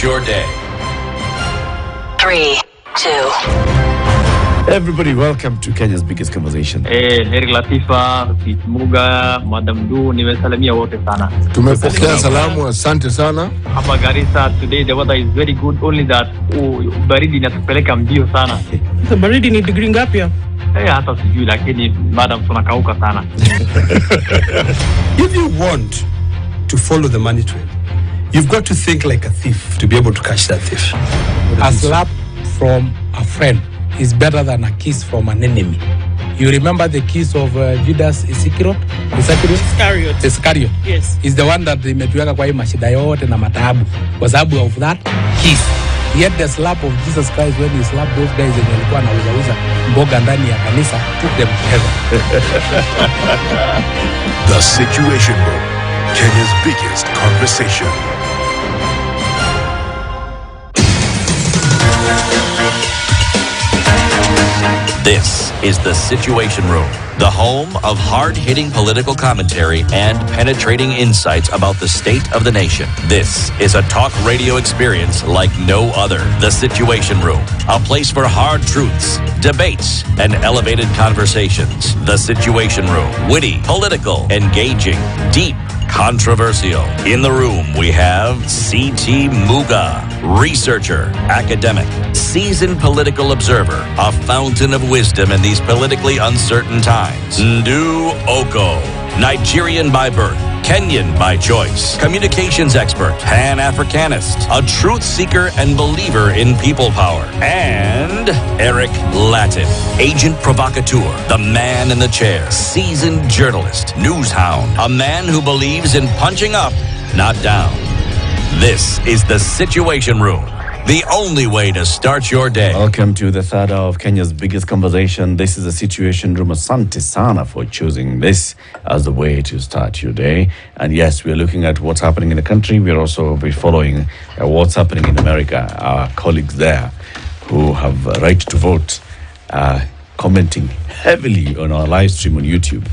your day. 3, 2. Everybody, welcome to Kenya's biggest conversation. Heri Latifa, Muga, Madam Du, nimesalamia wote sana. Tumepokea salamu, asante sana. Hapa Garissa today the weather is very good, only that baridi inatupeleka mbio sana. Sasa baridi ni degree ngapi? Hata sijui lakini madam tunakauka sana. If you want to follow the money trail, you've got to think like a thief to be able to catch that thief. A slap from a friend is better than a kiss from an enemy. You remember the kiss of Judas Iscariot? Iscariot. Yes. Is the one that imetuweka kwa hii mashida yote na mataabu kwa sababu of that kiss. Yet the slap of Jesus Christ when he slapped those guys and walikuwa wanauza mboga ndani ya kanisa took them to heaven. The Situation Room, Kenya's biggest conversation. This is The Situation Room, the home of hard-hitting political commentary and penetrating insights about the state of the nation. This is a talk radio experience like no other. The Situation Room, a place for hard truths, debates, and elevated conversations. The Situation Room, witty, political, engaging, deep, controversial. In the room, we have C.T. Muga, researcher, academic, seasoned political observer, a fountain of wisdom in these politically uncertain times. Ndu Oko, Nigerian by birth, Kenyan by choice, communications expert, Pan-Africanist, a truth seeker and believer in people power, and Eric Latin, agent provocateur, the man in the chair, seasoned journalist, news hound, a man who believes in punching up, not down. This is The Situation Room, the only way to start your day. Welcome to the third hour of Kenya's biggest conversation. This is The Situation Room. Asante sana for choosing this as the way to start your day. And yes, we're looking at what's happening in the country. We're also be following what's happening in America. Our colleagues there who have a right to vote commenting heavily on our live stream on YouTube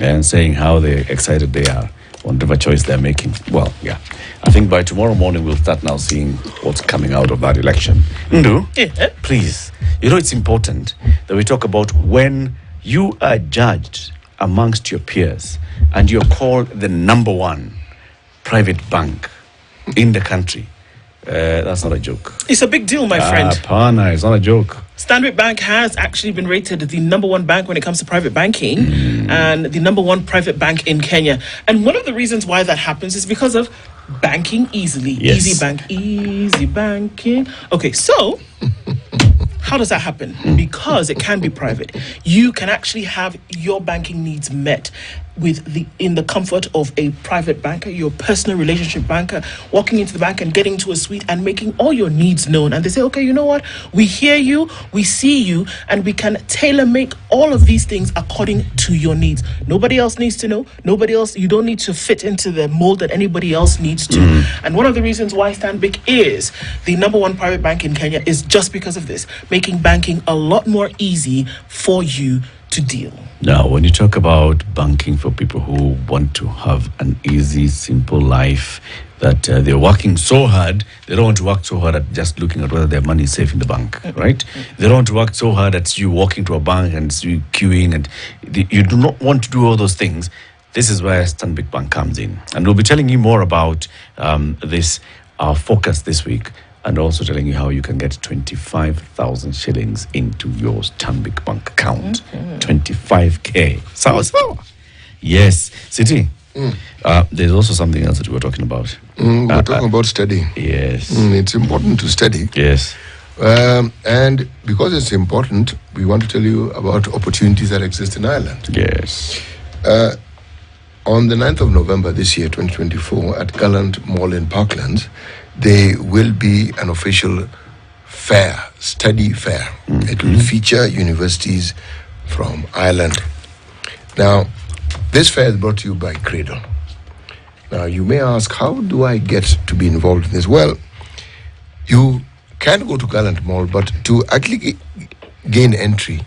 and saying how excited they are on whatever choice they're making. Well, yeah. I think by tomorrow morning we'll start now seeing what's coming out of that election. Ndu, please. You know, it's important that we talk about when you are judged amongst your peers and you're called the number one private bank in the country. That's not a joke. It's a big deal, my friend. Pana, it's not a joke. Standard Bank has actually been rated the number one bank when it comes to private banking and the number one private bank in Kenya. And one of the reasons why that happens is because of banking easily. Yes. Easy banking. Okay, so how does that happen? Because it can be private. You can actually have your banking needs met in the comfort of a private banker, your personal relationship banker, walking into the bank and getting to a suite and making all your needs known. And they say, okay, you know what? We hear you, we see you, and we can tailor make all of these things according to your needs. Nobody else needs to know. You don't need to fit into the mold that anybody else needs to. And one of the reasons why Stanbic is the number one private bank in Kenya is just because of this, making banking a lot more easy for you to deal. Now, when you talk about banking for people who want to have an easy, simple life, that they're working so hard, they don't want to work so hard at just looking at whether their money is safe in the bank, right? They don't want to work so hard at you walking to a bank and you queuing, and you do not want to do all those things. This is where Stanbic Bank comes in. And we'll be telling you more about our focus this week, and also telling you how you can get 25,000 shillings into your Stanbic Bank account. 25K. Sawa. Yes. Siti, there's also something else that we were talking about. We're talking about studying. Yes. It's important to study. Yes. And because it's important, we want to tell you about opportunities that exist in Ireland. Yes. On the 9th of November this year, 2024, at Gallant Mall in Parklands, there will be an official fair, study fair. It will feature universities from Ireland. Now, this fair is brought to you by Cradle. Now, you may ask, how do I get to be involved in this? Well, you can go to Gallant Mall, but to actually gain entry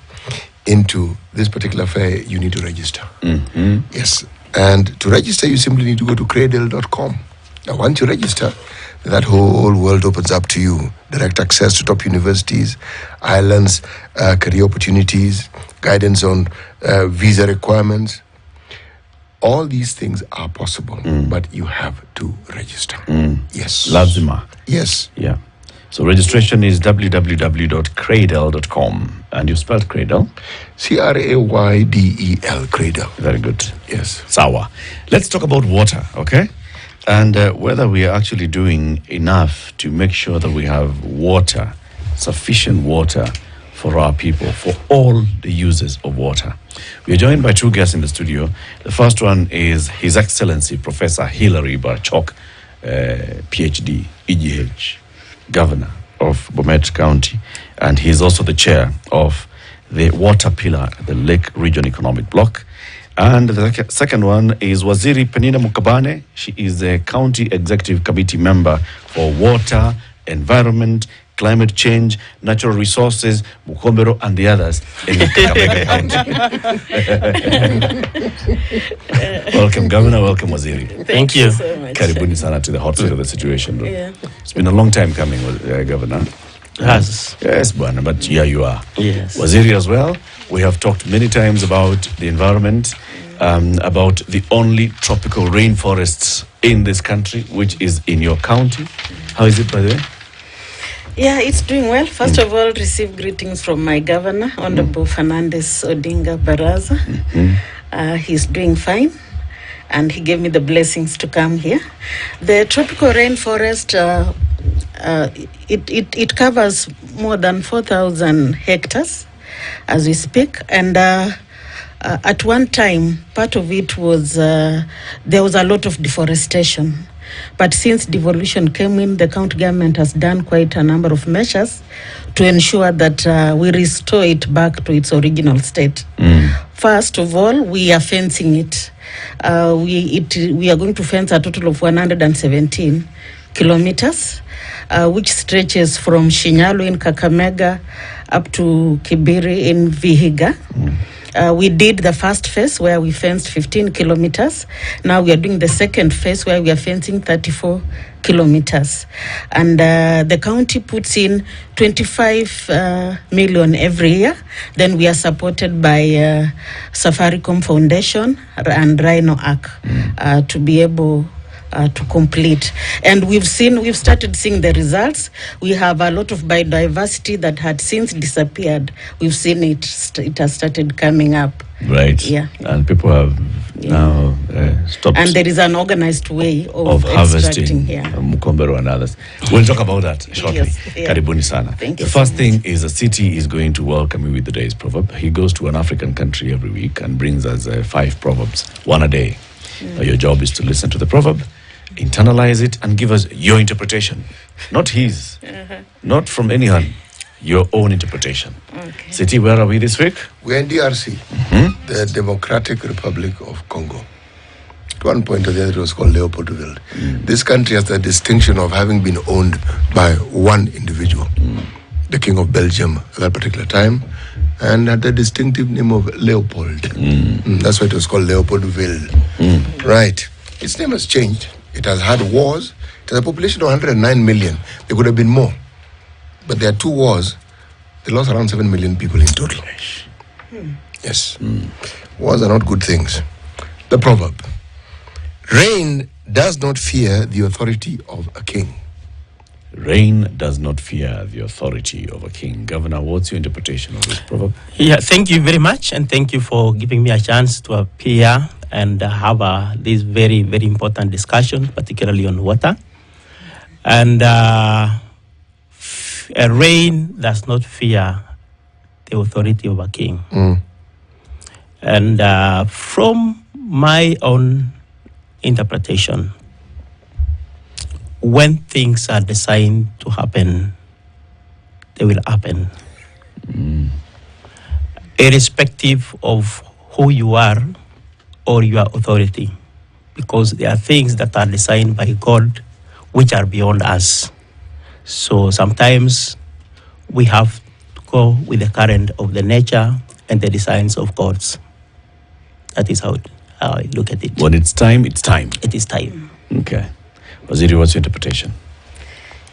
into this particular fair, you need to register. Yes. And to register, you simply need to go to cradle.com. Now, once you register, that whole world opens up to you. Direct access to top universities, islands, career opportunities, guidance on visa requirements. All these things are possible, but you have to register. Yes. Lazima. Yes. Yeah. So registration is www.cradle.com. And you spelled Cradle? Craydel, Cradle. Very good. Yes. Sawa. Let's talk about water, okay? And whether we are actually doing enough to make sure that we have water, sufficient water for our people, for all the users of water. We are joined by two guests in the studio. The first one is His Excellency Professor Hilary Barchok, PhD, EGH, Governor of Bomet County, and he's also the chair of the water pillar at the Lake Region Economic Bloc. And the second one is Waziri Penina Mukabane. She is the County Executive Committee member for Water, Environment, Climate Change, Natural Resources, Mukombero, and the others in Kakamega County. Welcome, Governor. Welcome, Waziri. Thank you so much. Karibuni sana to the hot seat of the Situation Room. Yeah. It's been a long time coming, Governor. Yes. Yes, Bwana, but here you are. Yes. Waziri as well. We have talked many times about the environment, about the only tropical rainforests in this country, which is in your county. How is it, by the way? Yeah, it's doing well. First of all, receive greetings from my governor, Honorable Fernandez Odinga Baraza. He's doing fine, and he gave me the blessings to come here. The tropical rainforest, it covers more than 4,000 hectares as we speak, and at one time, part of it was, there was a lot of deforestation. But since devolution came in, the county government has done quite a number of measures to ensure that we restore it back to its original state. First of all, we are fencing it. We are going to fence a total of 117 kilometers, which stretches from Shinyalu in Kakamega up to Kibiri in Vihiga. We did the first phase where we fenced 15 kilometers. Now we are doing the second phase where we are fencing 34 kilometers. And the county puts in 25 million every year. Then we are supported by Safaricom Foundation and Rhino Arc to be able to complete. And we've started seeing the results. We have a lot of biodiversity that had since disappeared. We've seen it has started coming up. Right. Yeah. And people have now stopped. And there is an organized way of harvesting yeah. Mukombero and others. We'll talk about that shortly. Yes, yeah. Karibuni sana. Thank you The so first much. thing is the city is going to welcome you with the day's proverb. He goes to an African country every week and brings us 5 proverbs, one a day. Your job is to listen to the proverb, internalize it, and give us your interpretation. Not his, not from anyone, your own interpretation. Okay. City, where are we this week? We're in DRC, the Democratic Republic of Congo. At one point or the other, it was called Leopoldville. This country has the distinction of having been owned by one individual, the King of Belgium at that particular time, and had the distinctive name of Leopold. That's why it was called Leopoldville. Right. Its name has changed. It has had wars. It has a population of 109 million. There could have been more. But there are 2 wars. They lost around 7 million people in total. Yes. Wars are not good things. The proverb. Rain does not fear the authority of a king. Rain does not fear the authority of a king. Governor, what's your interpretation of this proverb? Yeah, thank you very much, and thank you for giving me a chance to appear and have this very, very important discussion, particularly on water. And rain does not fear the authority of a king. And from my own interpretation, when things are designed to happen, they will happen. Irrespective of who you are or your authority, because there are things that are designed by God which are beyond us. So sometimes we have to go with the current of the nature and the designs of God's. That is how I look at it. When it's time, it's time. It is time. Okay. Waziri, what's your interpretation?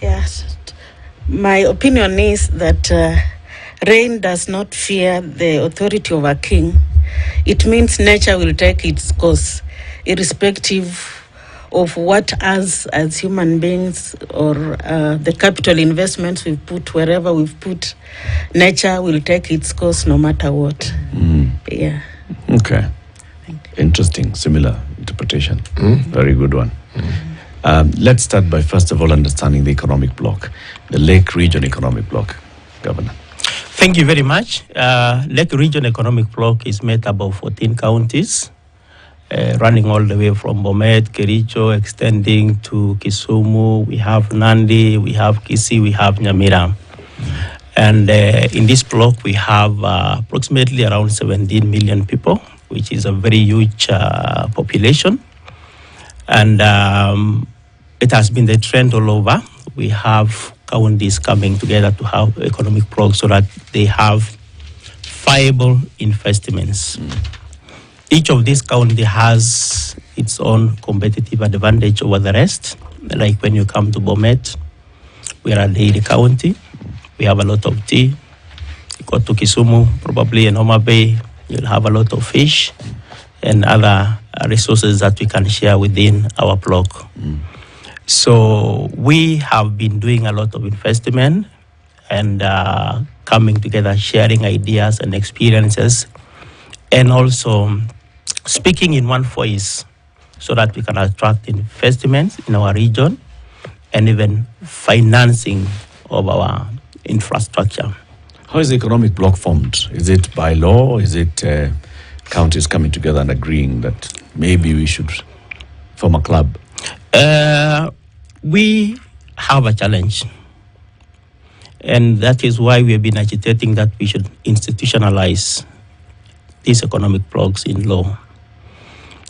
Yes. My opinion is that rain does not fear the authority of a king. It means nature will take its course, irrespective of what us as human beings or the capital investments we put wherever we've put. Nature will take its course no matter what. Yeah. Okay. Interesting, similar interpretation. Very good one. Let's start by first of all understanding the economic bloc, the Lake Region Economic Bloc, Governor. Thank you very much. Lake Region Economic Bloc is made up of 14 counties, running all the way from Bomet, Kericho, extending to Kisumu. We have Nandi, we have Kisii, we have Nyamira. And in this block, we have approximately around 17 million people, which is a very huge population. And it has been the trend all over. We have counties coming together to have economic blocs so that they have viable investments. Each of these counties has its own competitive advantage over the rest. Like when you come to Bomet, we are a dairy county. We have a lot of tea. You go to Kisumu, probably in Homa Bay, you'll have a lot of fish and other resources that we can share within our block. So we have been doing a lot of investment and coming together, sharing ideas and experiences, and also speaking in one voice so that we can attract investments in our region and even financing of our infrastructure. How is the economic bloc formed? Is it by law, or is it counties coming together and agreeing that maybe we should form a club? We have a challenge, and that is why we have been agitating that we should institutionalize these economic blocs in law.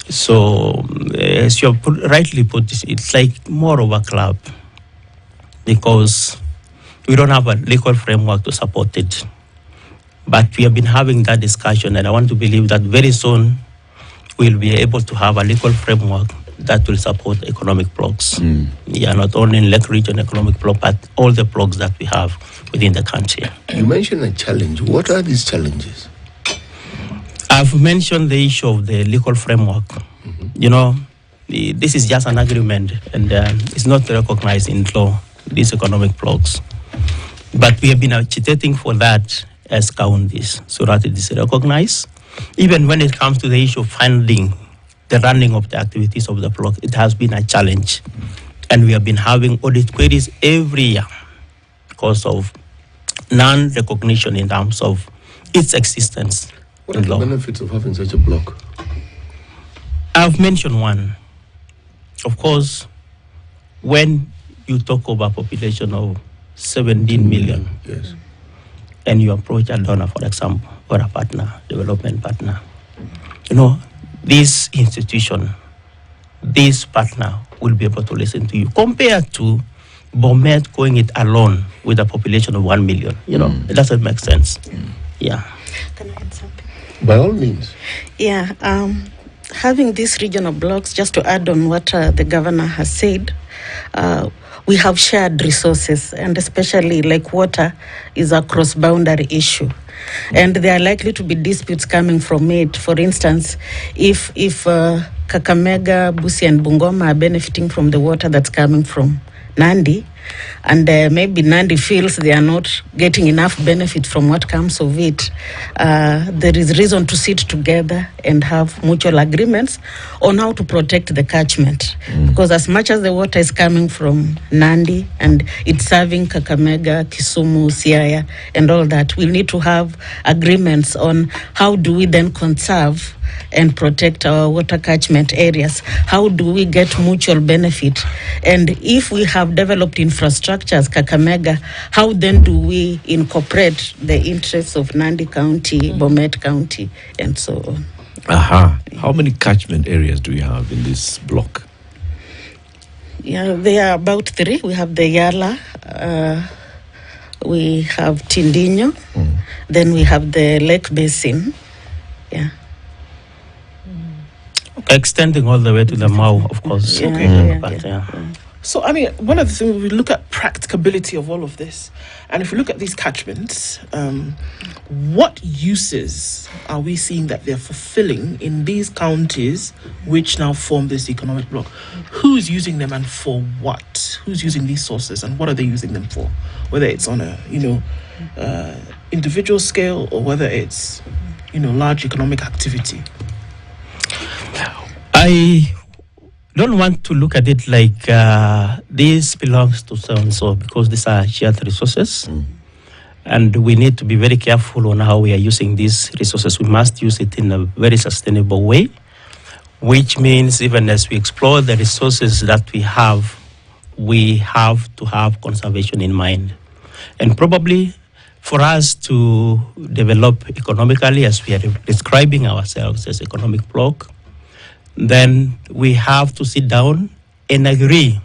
So, as you have rightly put this, it's like more of a club because we don't have a legal framework to support it. But we have been having that discussion, and I want to believe that very soon we'll be able to have a legal framework that will support economic blocs. Yeah, not only in Lake Region Economic Bloc, but all the blocs that we have within the country. You mentioned a challenge. What are these challenges? I've mentioned the issue of the legal framework. You know, this is just an agreement, and it's not recognized in law, these economic blocs. But we have been agitating for that as counties so that it is recognized. Even when it comes to the issue of funding the running of the activities of the bloc, it has been a challenge. And we have been having audit queries every year because of non-recognition in terms of its existence. What are the benefits of having such a bloc? I've mentioned one. Of course, when you talk about a population of 17 million, yes, and you approach a donor, for example, or a partner, development partner, you know, this institution, this partner will be able to listen to you compared to Bomet going it alone with a population of 1 million. You know, it doesn't make sense. Yeah. Can I add something? By all means. Yeah. Having these regional blocks, just to add on what the governor has said, we have shared resources, and especially like water is a cross-boundary issue. And there are likely to be disputes coming from it. For instance, if Kakamega, Busia, and Bungoma are benefiting from the water that's coming from Nandi, and maybe Nandi feels they are not getting enough benefit from what comes of it, there is reason to sit together and have mutual agreements on how to protect the catchment. Because as much as the water is coming from Nandi and it's serving Kakamega, Kisumu, Siaya, and all that, we'll need to have agreements on how do we then conserve and protect our water catchment areas. How do we get mutual benefit? And if we have developed infrastructures, Kakamega, how then do we incorporate the interests of Nandi County, Bomet County, and so on? How many catchment areas do we have in this block? Yeah, there are about 3. We have the Yala, we have Tindinho, then we have the Lake Basin. Yeah. Extending all the way to the Mau, of course. Yeah, But, So, I mean, one of the things, we look at practicability of all of this, and if we look at these catchments, what uses are we seeing that they're fulfilling in these counties which now form this economic bloc? Who's using them and for what? Who's using these sources and what are they using them for? Whether it's on a, individual scale or whether it's, large economic activity. I don't want to look at it like this belongs to so-and-so, because these are shared resources. And we need to be very careful on how we are using these resources. We must use it in a very sustainable way, which means even as we explore the resources that we have to have conservation in mind. And probably for us to develop economically, as we are describing ourselves as economic bloc, then we have to sit down and agree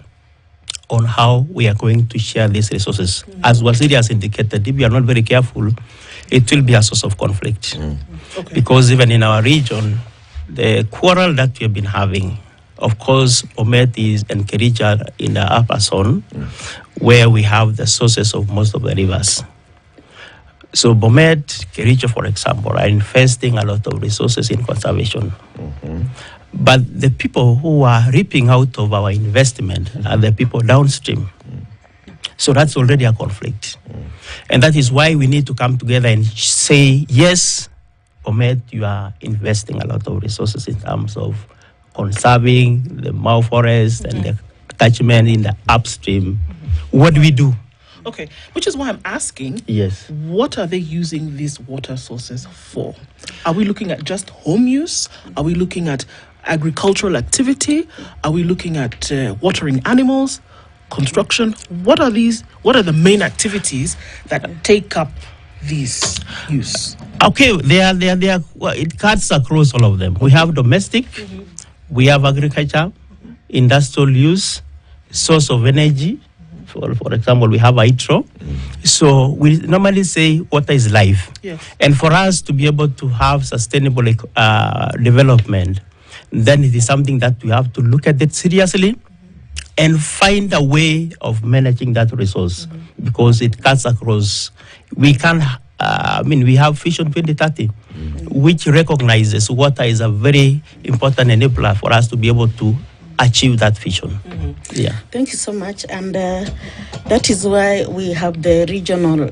on how we are going to share these resources. As Wasiri has indicated, if we are not very careful, it will be a source of conflict. Okay. Because even in our region, the quarrel that we have been having, of course, Bomet and Kericha in the upper zone, where we have the sources of most of the rivers. So Bomet, Kericha, for example, are investing a lot of resources in conservation. But the people who are reaping out of our investment are the people downstream. So that's already a conflict. And that is why we need to come together and say, yes, Bomet, you are investing a lot of resources in terms of conserving the Mau forest and the attachment in the upstream. What do we do? Okay, which is why I'm asking, Yes. what are they using these water sources for? Are we looking at just home use? Are we looking at agricultural activity? Are we looking at watering animals, construction? What are the main activities that take up these use? Okay, it cuts across all of them. We have domestic, we have agriculture, industrial use, source of energy. For example, we have hydro. So we normally say water is life. Yes. And for us to be able to have sustainable development, then it is something that we have to look at it seriously and find a way of managing that resource, because it cuts across. We can, we have Vision 2030, which recognizes water is a very important enabler for us to be able to achieve that vision. Yeah. Thank you so much. And that is why we have the regional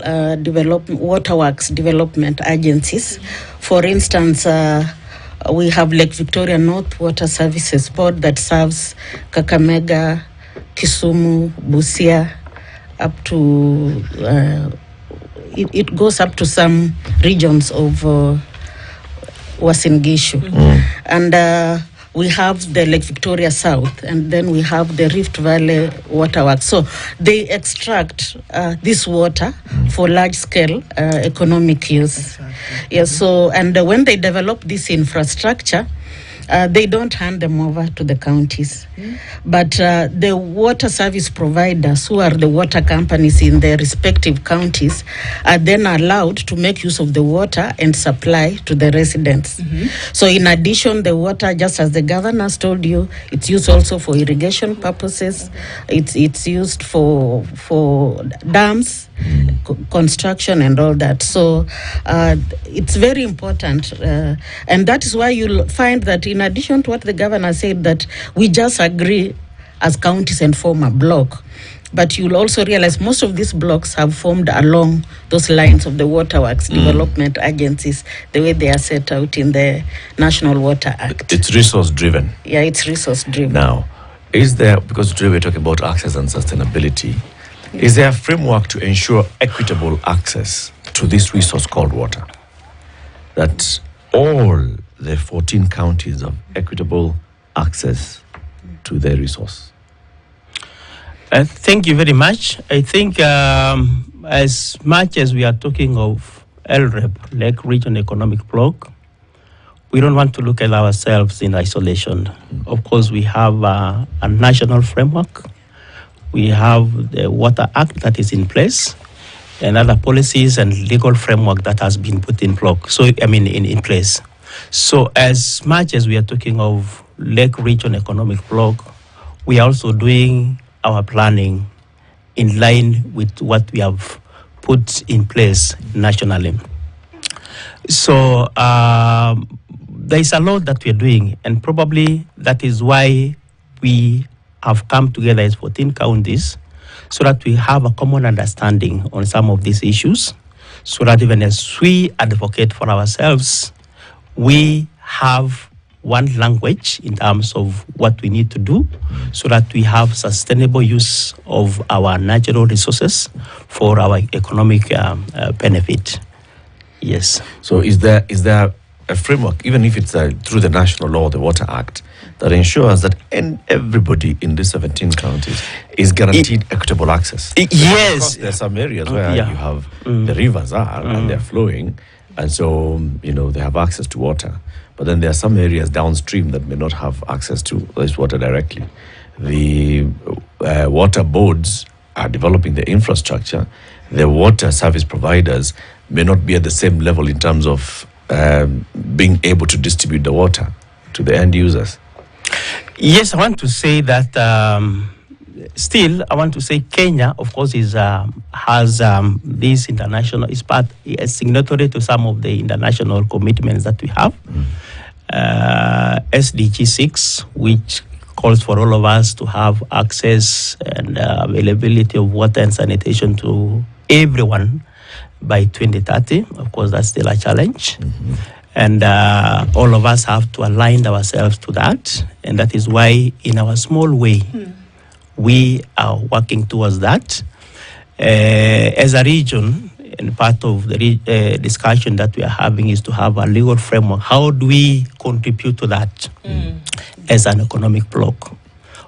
waterworks development agencies. For instance, we have Lake Victoria North Water Services Board that serves Kakamega, Kisumu, Busia, up to, it goes up to some regions of Uasin Gishu. And we have the Lake Victoria South, and then we have the Rift Valley Waterworks. So they extract this water for large-scale economic use. Exactly. Yes. So, and when they develop this infrastructure, they don't hand them over to the counties, but the water service providers, who are the water companies in their respective counties, are then allowed to make use of the water and supply to the residents. So in addition, the water, just as the governor has told you, it's used also for irrigation purposes. It's used for dams, construction and all that. So it's very important, and that is why you'll find that in addition to what the governor said, that we just agree as counties and form a block, but you'll also realize most of these blocks have formed along those lines of the waterworks development agencies, the way they are set out in the National Water Act. It's resource driven. Yeah, it's resource driven. Now, is there, because today we're talking about access and sustainability, is there a framework to ensure equitable access to this resource called water? That all the 14 counties have equitable access to their resource? Thank you very much. I think as much as we are talking of LREP, Lake Region Economic Bloc, we don't want to look at ourselves in isolation. Of course, we have a national framework. We have the Water Act that is in place, and other policies and legal framework that has been put in place. So as much as we are talking of Lake Region Economic Bloc, we are also doing our planning in line with what we have put in place nationally. So there is a lot that we are doing, and probably that is why we have come together as 14 counties, so that we have a common understanding on some of these issues, so that even as we advocate for ourselves, we have one language in terms of what we need to do, so that we have sustainable use of our natural resources for our economic benefit. Yes. So is there a framework, even if it's through the national law, the Water Act, that ensures that everybody in these 17 counties is guaranteed equitable access? Yes. There are some areas where you have the rivers and they're flowing, and so they have access to water. But then there are some areas downstream that may not have access to this water directly. The water boards are developing the infrastructure. The water service providers may not be at the same level in terms of being able to distribute the water to the end users. Yes, I want to say that still, I want to say Kenya, of course, has this international, is signatory to some of the international commitments that we have. SDG 6, which calls for all of us to have access and availability of water and sanitation to everyone by 2030. Of course, that's still a challenge. And all of us have to align ourselves to that. And that is why, in our small way, we are working towards that. As a region, and part of the discussion that we are having is to have a legal framework. How do we contribute to that as an economic bloc?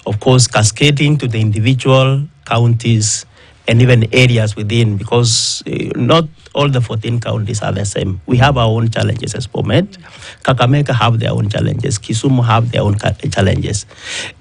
Of course, cascading to the individual counties and even areas within, because not all the 14 counties are the same. We have our own challenges as Bomet. Kakamega have their own challenges. Kisumu have their own challenges.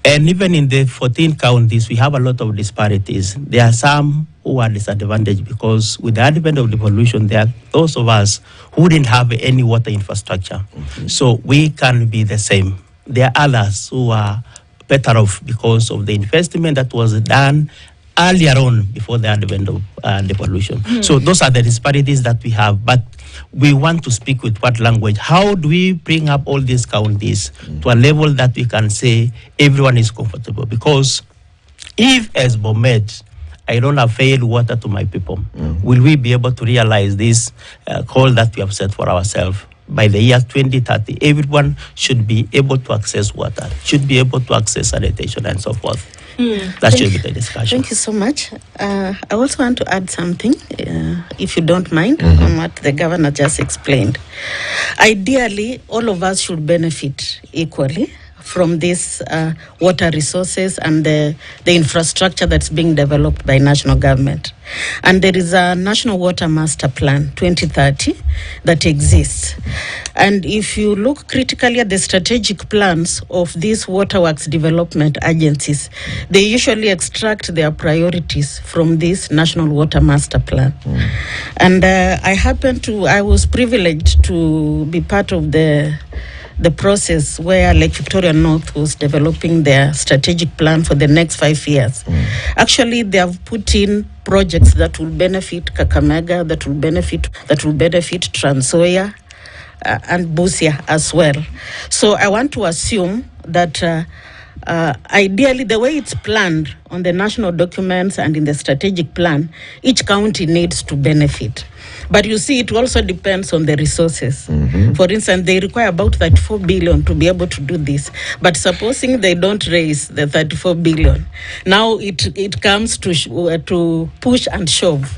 And even in the 14 counties, we have a lot of disparities. There are some who are disadvantaged because with the advent of devolution, there are those of us who didn't have any water infrastructure. So we can be the same. There are others who are better off because of the investment that was done earlier on before the advent of devolution. So those are the disparities that we have. But we want to speak with what language? How do we bring up all these counties to a level that we can say everyone is comfortable? Because if, as Bomet, I don't avail water to my people, will we be able to realize this goal that we have set for ourselves? By the year 2030, everyone should be able to access water, should be able to access sanitation and so forth. That should be the discussion. Thank you so much. I also want to add something, if you don't mind, on what the governor just explained. Ideally, all of us should benefit equally from these water resources and the infrastructure that's being developed by national government. And there is a National Water Master Plan 2030 that exists. And if you look critically at the strategic plans of these waterworks development agencies, they usually extract their priorities from this National Water Master Plan. And I was privileged to be part of the process where Lake Victoria North was developing their strategic plan for the next 5 years. Actually, they have put in projects that will benefit Kakamega, that will benefit Trans Nzoia, and Busia as well. So I want to assume that ideally, the way it's planned on the national documents and in the strategic plan, each county needs to benefit. But you see, it also depends on the resources. For instance, they require about 34 billion to be able to do this. But supposing they don't raise the 34 billion, now it comes to push and shove.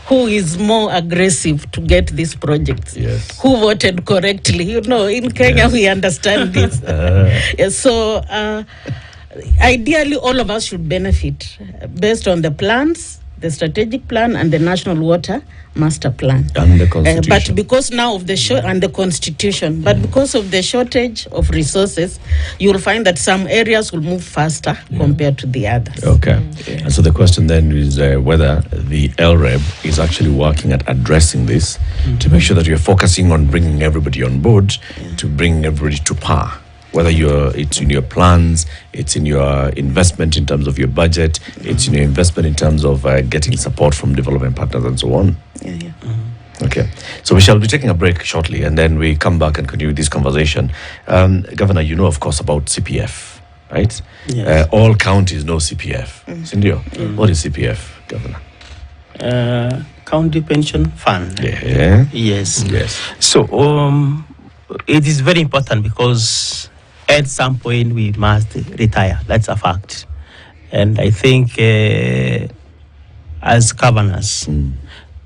Who is more aggressive to get these projects? Yes. Who voted correctly? In Kenya, we understand this. So ideally, all of us should benefit based on the plans, the strategic plan, and the National Water Master Plan. And the Constitution. But because now of the and the Constitution, but because of the shortage of resources, you will find that some areas will move faster compared to the others. Okay. And so the question then is whether the LREB is actually working at addressing this to make sure that you're focusing on bringing everybody on board, to bring everybody to par Whether it's in your plans, it's in your investment in terms of your budget, it's in your investment in terms of getting support from development partners and so on. Yeah. Okay, so we shall be taking a break shortly, and then we come back and continue this conversation. Governor, you know, of course, about CPF, right? Yes. All counties know CPF. Cindy, what is CPF, Governor? County Pension Fund. Yeah. Yes. Yes. So it is very important because at some point we must retire. That's a fact. And I think as governors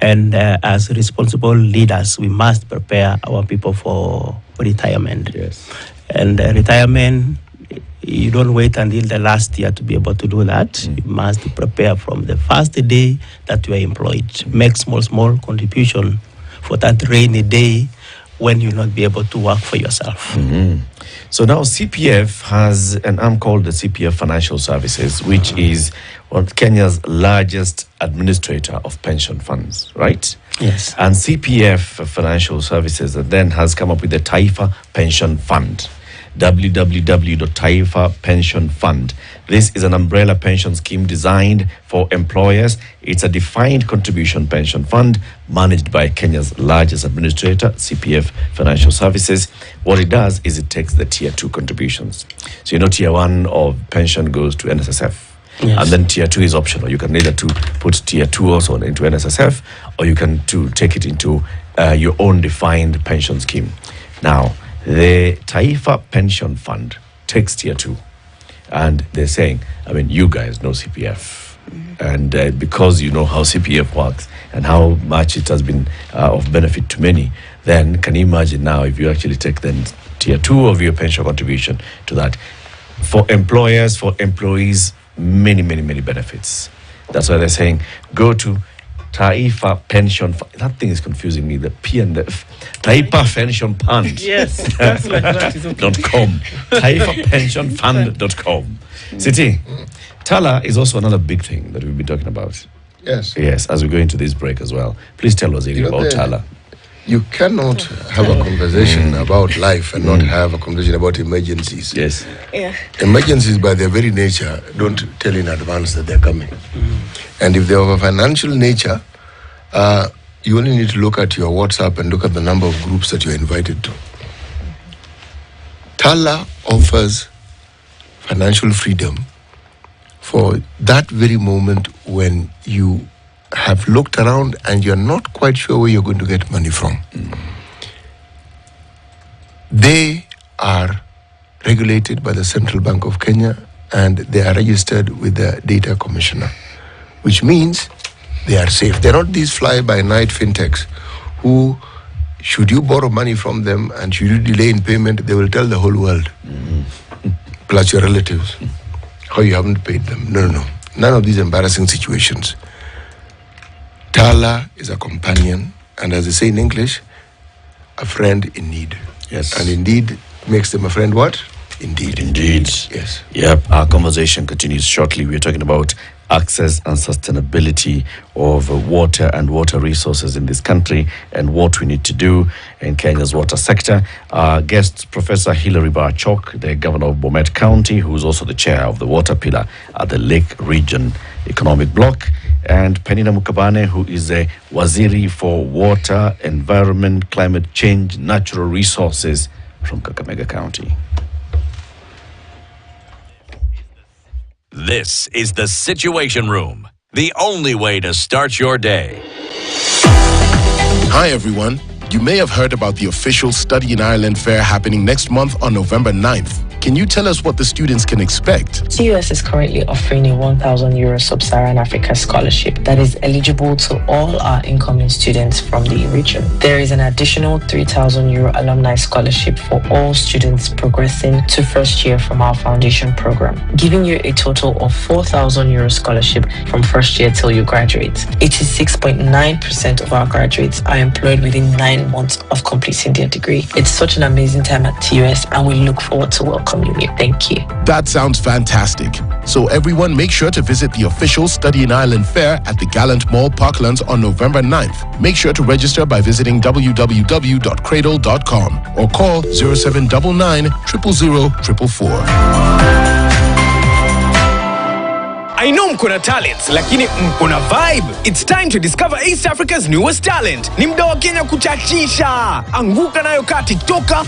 and as responsible leaders, we must prepare our people for retirement. Yes. And retirement, you don't wait until the last year to be able to do that. You must prepare from the first day that you are employed. Make small contribution for that rainy day when you'll not be able to work for yourself. So now CPF has an arm called the CPF Financial Services, which is one of Kenya's largest administrator of pension funds, right? Yes. And CPF Financial Services then has come up with the Taifa Pension Fund. www.Taifa Pension Fund. This is an umbrella pension scheme designed for employers. It's a defined contribution pension fund managed by Kenya's largest administrator, CPF Financial Services. What it does is it takes the tier 2 contributions. So tier 1 of pension goes to NSSF. Yes. And then tier 2 is optional. You can either put tier 2 also into NSSF, or you can take it into your own defined pension scheme. Now, the Taifa Pension Fund takes tier 2, and they're saying, you guys know CPF, and because you know how CPF works and how much it has been of benefit to many, then can you imagine now if you actually take then tier 2 of your pension contribution to that? For employers, for employees, many benefits. That's why they're saying, go to Taifa Pension Fund. That thing is confusing me. The P and the F. Taifa Pension Fund. Yes, that's like that is okay. .com. TaifaPensionFund.com. City, Tala is also another big thing that we've been talking about. Yes. Yes, as we go into this break as well. Please tell us about Tala. You cannot have a conversation about life and not have a conversation about emergencies. Yes. Yeah. Emergencies, by their very nature, don't tell in advance that they're coming. And if they're of a financial nature, you only need to look at your WhatsApp and look at the number of groups that you're invited to. Tala offers financial freedom for that very moment when you have looked around and you're not quite sure where you're going to get money from. They are regulated by the Central Bank of Kenya, and they are registered with the Data Commissioner, which means they are safe. They're not these fly-by-night fintechs who, should you borrow money from them and should you delay in payment, they will tell the whole world, plus your relatives, how you haven't paid them. No. None of these embarrassing situations. Tala is a companion, and as they say in English, a friend in need. Yes. And indeed makes them a friend what? Indeed. Yes. Yep. Our conversation continues shortly. We're talking about access and sustainability of water and water resources in this country and what we need to do in Kenya's water sector. Our guest, Professor Hilary Barchok, the governor of Bomet County, who's also the chair of the water pillar at the Lake Region Economic Bloc, and Penina Mukabane, who is a waziri for water, environment, climate change, natural resources from Kakamega County. This is the Situation Room, the only way to start your day. Hi, everyone. You may have heard about the official Study in Ireland fair happening next month on November 9th. Can you tell us what the students can expect? TUS is currently offering a €1,000 Sub-Saharan Africa scholarship that is eligible to all our incoming students from the region. There is an additional €3,000 alumni scholarship for all students progressing to first year from our foundation program, giving you a total of €4,000 scholarship from first year till you graduate. 86.9% of our graduates are employed within 9 months of completing their degree. It's such an amazing time at TUS, and we look forward to welcoming welcoming you. Thank you. That sounds fantastic. So everyone make sure to visit the official Study in Ireland Fair at the Gallant Mall, Parklands on November 9th. Make sure to register by visiting www.cradle.com or call 0799 000 444. I know mkuna talents, lakini mkuna vibe. It's time to discover East Africa's newest talent. Ni mda wa Kenya kuchachisha. Anguka nayo ka TikToker,